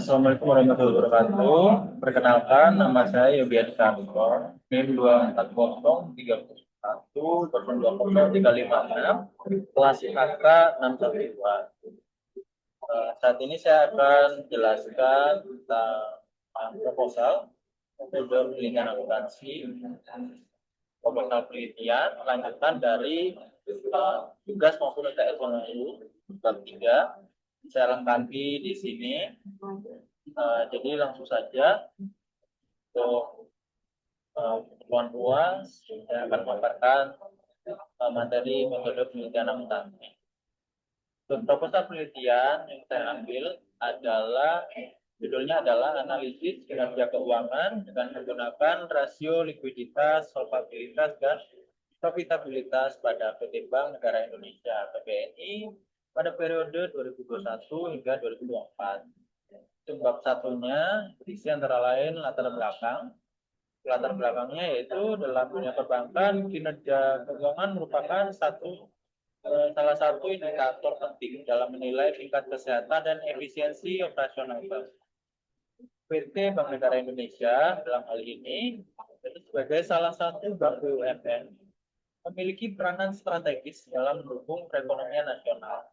Assalamualaikum warahmatullahi wabarakatuh. Perkenalkan, nama saya Yobian Sartor, NIM 2403031020356, kelas IKK 612. Saat ini saya akan jelaskan tentang proposal penelitian akuntansi, proposal penelitian lanjutan dari tugas maupun UTS bab 3. Saya lengkapi di sini. Jadi langsung saja untuk keperluan luas saya akan memaparkan materi metode penelitian akuntansi. Untuk proposal penelitian yang saya ambil adalah judulnya adalah analisis kinerja keuangan dengan menggunakan rasio likuiditas, solvabilitas, dan profitabilitas pada PT Bank Negara Indonesia (PBNI) pada periode 2021 hingga 2024. Bab satunya berisi antara lain latar belakang. Latar belakangnya yaitu dalam dunia perbankan, kinerja keuangan merupakan salah satu indikator penting dalam menilai tingkat kesehatan dan efisiensi operasional bank. PT Bank Negara Indonesia dalam hal ini sebagai salah satu bank BUMN memiliki peranan strategis dalam mendukung perekonomian nasional.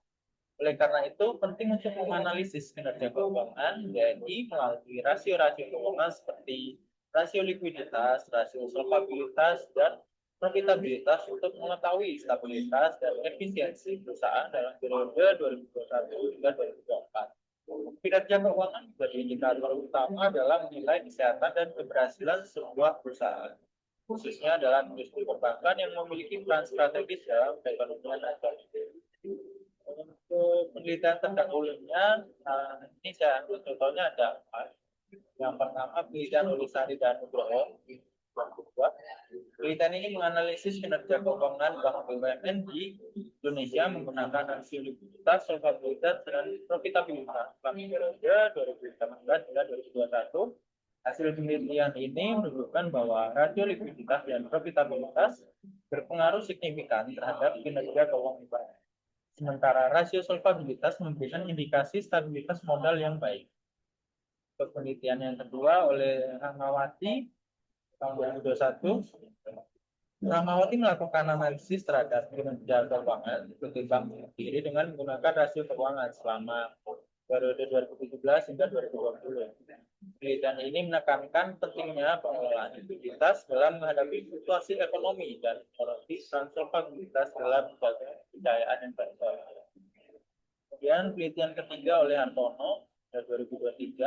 Oleh karena itu, penting untuk menganalisis kinerja keuangan BNI melalui rasio-rasio keuangan seperti rasio likuiditas, rasio solvabilitas, dan profitabilitas untuk mengetahui stabilitas dan efisiensi perusahaan dalam periode 2021 hingga 2024. Kinerja keuangan menjadi indikator utama dalam menilai kesehatan dan keberhasilan sebuah perusahaan, khususnya dalam industri perbankan yang memiliki peran strategis dalam perekonomian nasional. Untuk penelitian terdahulunya, ini saya ambil contohnya ada empat. Yang pertama penelitian Ulisari dan Nugroho. Penelitian ini menganalisis kinerja keuangan bank BUMN di Indonesia menggunakan rasio likuiditas, solvabilitas, dan profitabilitas periode 2018 hingga 2021. Hasil penelitian ini menunjukkan bahwa rasio likuiditas dan profitabilitas berpengaruh signifikan terhadap kinerja keuangan bank. Sementara rasio solvabilitas memberikan indikasi stabilitas modal yang baik. Untuk penelitian yang kedua oleh Rahmawati tahun 2021, Rahmawati melakukan analisis terhadap kinerja keuangan PT Bank sendiri dengan menggunakan rasio keuangan selama periode 2017 hingga 2020. Penelitian ini menekankan pentingnya pengelolaan likuiditas dalam menghadapi situasi ekonomi dan menyoroti peran solvabilitas dalam menjaga kejayaan yang baik. Kemudian penelitian ketiga oleh Hartono pada 2023.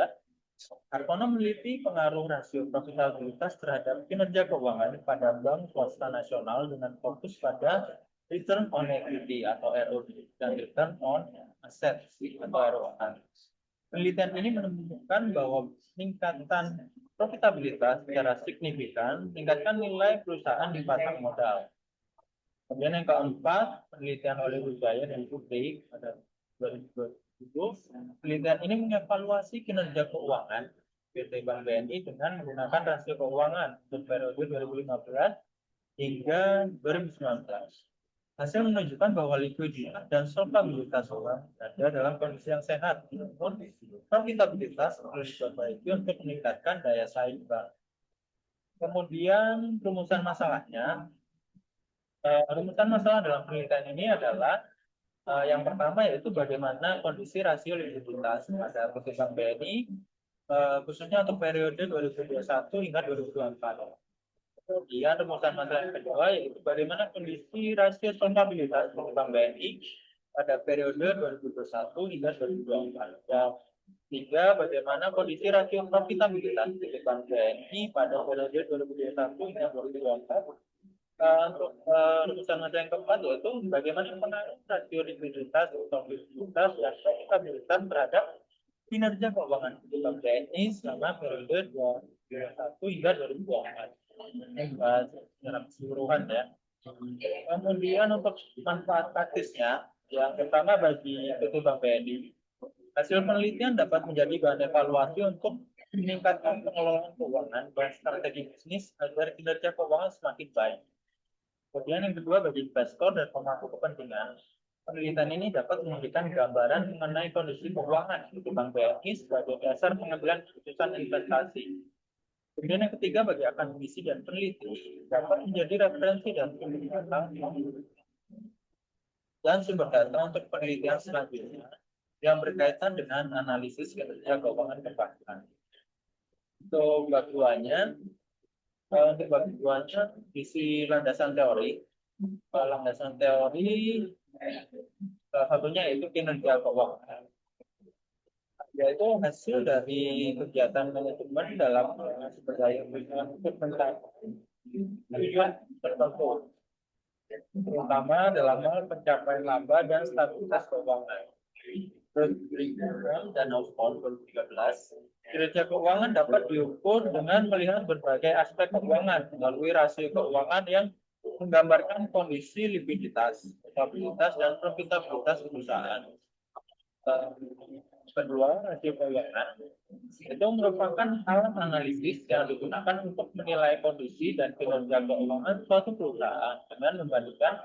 Hartono meneliti pengaruh rasio profitabilitas terhadap kinerja keuangan pada bank swasta nasional dengan fokus pada return on equity atau ROE dan return on assets atau ROA. Penelitian ini menemukan bahwa peningkatan profitabilitas secara signifikan meningkatkan nilai perusahaan di pasar modal. Kemudian yang keempat, penelitian oleh Wijaya dan Putri pada 2020, penelitian ini mengevaluasi kinerja keuangan PT Bank BNI dengan menggunakan rasio keuangan untuk periode 2015 hingga 2019. Hasil menunjukkan bahwa likuiditas dan solvabilitas uang ada dalam kondisi yang sehat, namun profitabilitas perlu diperbaiki untuk meningkatkan daya saing bank. Kemudian rumusan masalahnya, rumusan masalah dalam penelitian ini adalah yang pertama yaitu bagaimana kondisi rasio likuiditas pada PT Bank BNI khususnya untuk periode 2021 hingga 2024. Kemudian rumusan masalah yang kedua yaitu bagaimana kondisi rasio solvabilitas PT Bank BNI pada periode 2021 hingga 2024. Dan tiga, bagaimana kondisi rasio profitabilitas PT Bank BNI pada periode 2021 hingga 2024. Untuk rumusan masalah yang keempat yaitu bagaimana pengaruh rasio likuiditas, solvabilitas, dan profitabilitas terhadap kinerja keuangan Bank BNI selama periode 2021 hingga 2024. Ini bahas secara keseluruhan ya. Kemudian untuk manfaat praktisnya, yang pertama bagi PT Bank BNI, hasil penelitian dapat menjadi bahan evaluasi untuk meningkatkan pengelolaan keuangan dan strategi bisnis agar kinerja keuangan semakin baik. Kemudian yang kedua bagi investor dan pemangku kepentingan, Penelitian ini dapat memberikan gambaran mengenai kondisi keuangan di Bank BRI sebagai dasar pengambilan keputusan investasi. Kemudian yang ketiga, bagi akademisi dan peneliti dapat menjadi referensi dan sumber data untuk penelitian selanjutnya yang berkaitan dengan analisis kinerja keuangan perbankan. Untuk bab duanya isi landasan teori. Landasan teori salah satunya yaitu kinerja keuangan, yaitu hasil dari kegiatan manajemen dalam sumber daya untuk mencapai tujuan tertentu, terutama dalam hal pencapaian laba dan stabilitas keuangan. Dan tahun 2013, kinerja keuangan dapat diukur dengan melihat berbagai aspek keuangan melalui rasio keuangan yang menggambarkan kondisi likuiditas, stabilitas, dan profitabilitas perusahaan. Kedua, rasio keuangan itu merupakan alat analisis yang digunakan untuk menilai kondisi dan kinerja keuangan suatu perusahaan dengan membandingkan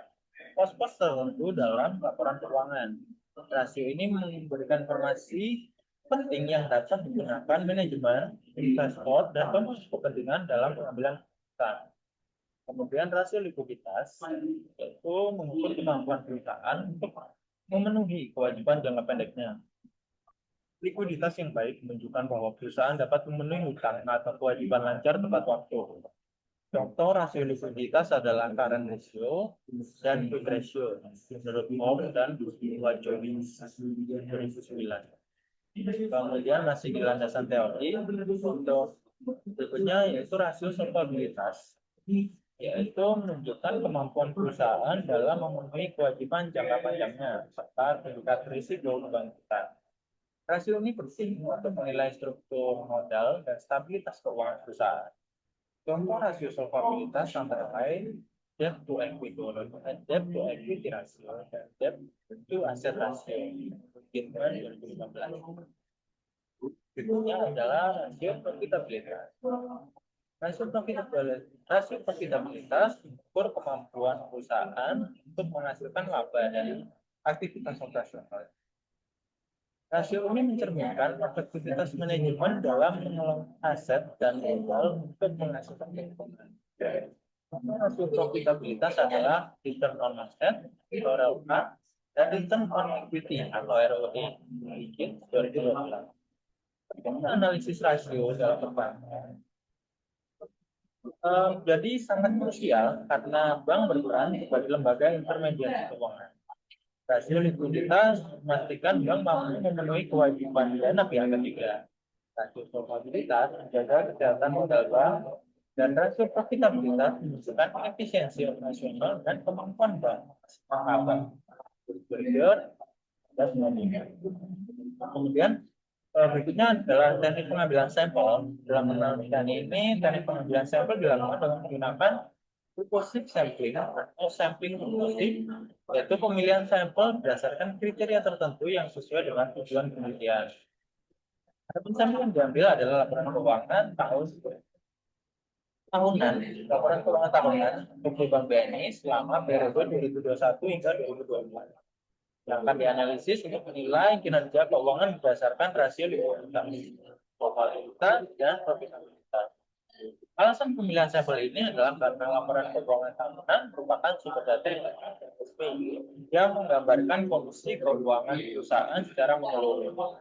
pos-pos tertentu dalam laporan keuangan. Rasio ini memberikan informasi penting yang dapat digunakan manajemen, investor, dan pemangku kepentingan dalam pengambilan keputusan. Kemudian rasio likuiditas yaitu mengukur kemampuan perusahaan untuk memenuhi kewajiban jangka pendeknya. Likuiditas yang baik menunjukkan bahwa perusahaan dapat memenuhi hutang atau kewajiban lancar tepat waktu. Contoh rasio likuiditas adalah current ratio dan quick ratio menurut Moore dan Wajowicz 2009. Kemudian masih di landasan teori, untuk berikutnya yaitu rasio solvabilitas, yaitu menunjukkan kemampuan perusahaan dalam memenuhi kewajiban jangka panjangnya serta indikator risiko kebangkitan. Rasio ini penting untuk menilai struktur modal dan stabilitas keuangan perusahaan. Contoh rasio solvabilitas antara lain debt to equity ratio dan debt to asset ratio. Gitman 2015. Berikutnya adalah rasio profitabilitas. Rasio profitabilitas mengukur kemampuan perusahaan untuk menghasilkan laba dari aktivitas operasional. Rasio ini mencerminkan efektivitas manajemen dalam mengelola aset dan modal untuk menghasilkan keuntungan. Rasio profitabilitas adalah return on asset, ROA, dan return on equity atau ROE. 2012. Analisis rasio dalam perbankan jadi sangat krusial karena bank berperan sebagai lembaga intermediasi keuangan. Rasio likuiditas memastikan bank mampu memenuhi kewajiban dana pihak ketiga. Rasio solvabilitas menjaga kesehatan modal bank, dan rasio profitabilitas menunjukkan efisiensi operasional dan kemampuan bank. Kemudian berikutnya adalah teknik pengambilan sampel. Dalam penelitian ini, teknik pengambilan sampel dilakukan dengan menggunakan purposive sampling atau sampling purposive, yaitu pemilihan sampel berdasarkan kriteria tertentu yang sesuai dengan tujuan penelitian. Adapun sampel yang diambil adalah laporan keuangan tahunan untuk Bank BNI selama periode 2021 hingga 2024. Yang akan dianalisis untuk menilai kinerja keuangan berdasarkan rasio likuiditas, dan profitabilitas. Alasan pemilihan sampel ini adalah karena laporan keuangan tahunan merupakan sumber data yang menggambarkan kondisi keuangan perusahaan secara menyeluruh.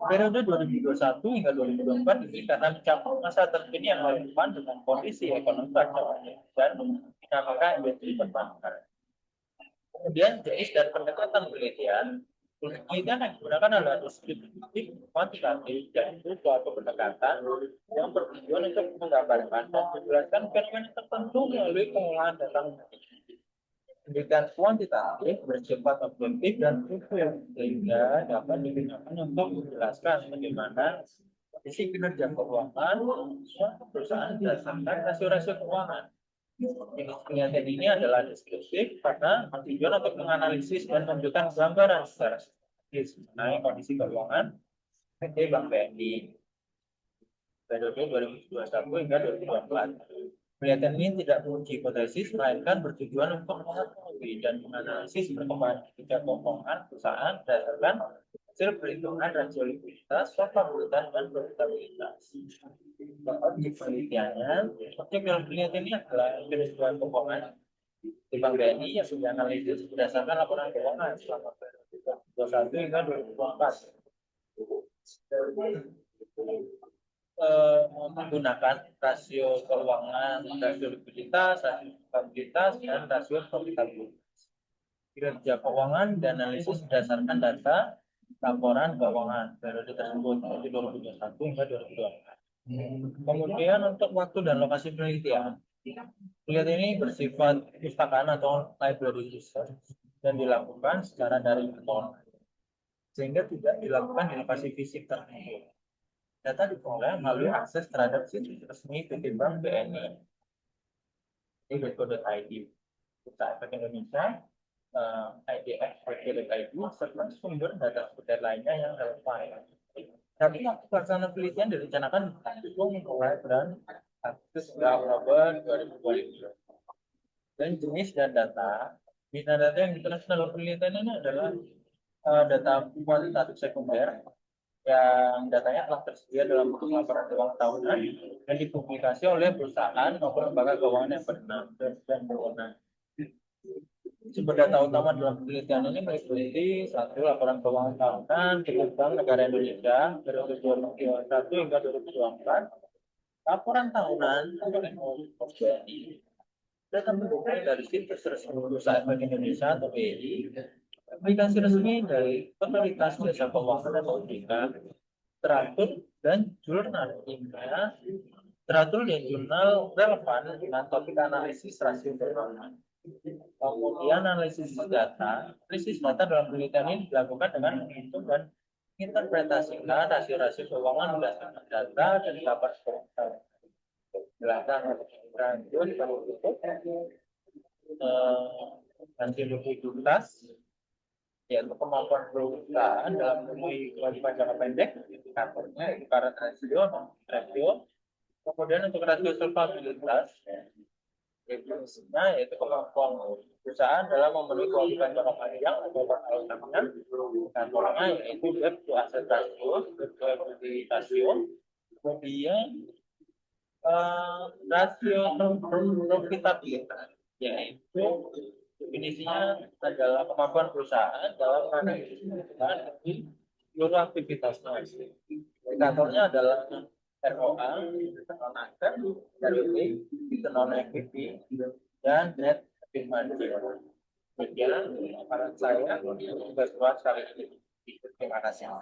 Periode 2021 hingga 2024 ini karena mencakup masa terkini yang relevan dengan kondisi ekonomi dan dinamika industri perbankan. Kemudian jenis dan pendekatan penelitian. Penelitian yang digunakan adalah deskriptif kuantitatif, yaitu suatu pendekatan yang bertujuan untuk menggambarkan dan menjelaskan fenomena tertentu melalui pengolahan data. Penelitian kuantitatif bersifat objektif dan struktur sehingga dapat digunakan untuk menjelaskan bagaimana kondisi kinerja keuangan suatu perusahaan berdasarkan rasio-rasio keuangan. Penelitian ini adalah deskriptif karena tujuan untuk menganalisis dan menunjukkan gambaran secara sistematis mengenai kondisi keuangan PT Bank BNI periode 2021 hingga 2024. Penelitian ini tidak menguji hipotesis, melainkan bertujuan untuk mengetahui dan menganalisis perkembangan tiga keuangan perusahaan berdasarkan hasil perhitungan rasio likuiditas, probabilitas, dan profitabilitas. Objek penelitiannya, objek dalam penelitian ini adalah penelitian keuangan di Bank BNI yang sudah analisis berdasarkan laporan keuangan selama periode 2021 hingga 2024. Menggunakan rasio keuangan, rasio likuiditas, rasio stabilitas, dan rasio profitabilitas. Kinerja keuangan dan analisis berdasarkan data laporan keuangan periode tersebut dari 2021 hingga 2024. Kemudian untuk waktu dan lokasi penelitian, penelitian ini bersifat pustakaan atau library research dan dilakukan secara daring atau online, sehingga tidak dilakukan di lokasi fisik tertentu. Data diperoleh melalui akses terhadap situs resmi PT Bank BNI di .co.id, Bursa Efek Indonesia, IDF.co.id, serta sumber data seputar lainnya yang relevan. Tapi pelaksanaan penelitian direncanakan mulai bulan Agustus hingga Oktober 2022. Dan jenis dan data yang internasional penelitian ini adalah data kuantitatif sekunder yang datanya telah tersedia dalam bentuk laporan keuangan tahunan dan dipublikasi oleh perusahaan maupun lembaga keuangan yang berwenang. Sumber data utama dalam penelitian ini meliputi satu laporan keuangan tahunan Bank Negara Indonesia periode 2021 hingga 2024, laporan tahunan BNI, data pendukung dari situs resmi Bursa Efek Indonesia atau BI, aplikasi resmi dari Otoritas Jasa Keuangan atau OJK, teratur dan jurnal relevan dengan topik analisis rasio keuangan. Kemudian analisis data dalam penelitian ini dilakukan dengan menghitung dan menginterpretasikan rasio-rasio keuangan berdasarkan data dan dapat penjelasan lanjut hasil likuiditas, yaitu kemampuan perusahaan dalam memenuhi kewajiban jangka pendek, indikatornya itu current ratio. Kemudian untuk rasio solvabilitas, yaitu kemampuan perusahaan dalam memenuhi kewajiban jangka panjang atau berkelanjutan, indikatornya yaitu debt to asset ratio, debt to equity ratio. Kemudian rasio profitabilitas, yaitu definisinya adalah kemampuan perusahaan dalam menganalisis di seluruh aktivitasnya. Indikatornya adalah ROA, return on asset, ROE, return on equity, dan net profit margin. Demikian paparan saya, tugas kali ini. Terima kasih.